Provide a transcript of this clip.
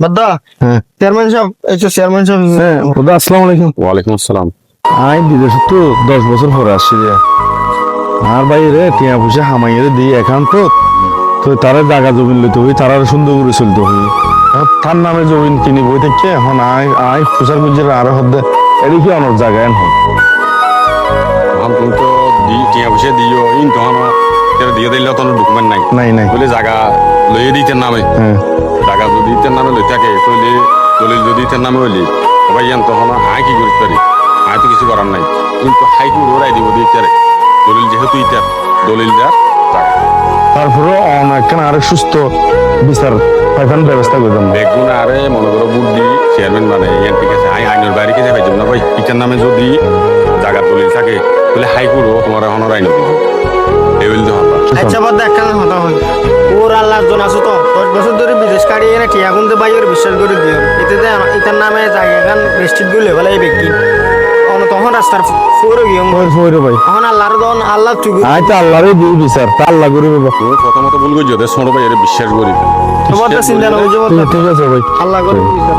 বাদা হ্যাঁ চেয়ারম্যান সাহেব এই যে চেয়ারম্যান সাহেব হ্যাঁ দাদা আসসালামু আলাইকুম। ওয়ালাইকুম আসসালাম। আই বিদেশ তো 10 বছর পরে আসছি রে। আর ভাই রে টিয়া পয়সা হামাইয়ে দিই একান্ত তো তারা জায়গা জমিন লইতে হই, তারা সুন্দর করে চলতে হই। তার নামে জমিন কিনি বই থেকে এখন আই খুচার বুঝে আর হদ্দে এটি কি অনেক জায়গায় এখন তখন তুমি তো টিয়া পয়সা দিও ইন তখন দিয়ে দিলে তখন ডকুমেন্ট নাই নাই নাই। বলে জায়গা লইয়ে দিতে নামে হ্যাঁ জায়গা যদি ইতের নামে লই থাকে তাহলে দলিল যদি ইতের নামে হইলি সবাই জান তখন হাই কি করতে পারি, হাই তো কিছু করার নাই, কিন্তু হাই কি ওরাই দিব দিতে দলিল যেহেতু ইতার দলিল দেওয়ার জায়গা তারপরে অনেক আরেক সুস্থ বিচার পাইখান ব্যবস্থা করে দেন। বেগুন আরে মনে করো বুদ্ধি চেয়ারম্যান মানে ইয়ান ঠিক আছে আইনের বাইরে কে যাবে না ভাই ইটার নামে যদি জায়গা দলিল থাকে তাহলে হাই করবো তোমার এখন আইন দিব এই বলতে হতা আচ্ছা বাদা একখান হতা হই ওর আল্লাহর জন আছে তো 10 বছর ধরে বিদেশ কাটিয়ে না টিয়া গুনতে বাইরে বিশ্বাস করে দিও এতে এটার নামে জায়গা খান রেস্ট্রিক্ট করলে বলে এই ব্যক্তি তখন রাস্তার ফোরে গিয়ে ফইরে ভাই তখন আল্লাহর দন আল্লাহ তুই আই তো আল্লাহরই দিই বিচার তা আল্লাহ করে বাবা। তুমি প্রথমত ভুল করছো ছোট ভাই এর বিশ্বাস করি তোমার তো চিন্তা না বুঝে ঠিক আছে ভাই। আল্লাহ করে বিচার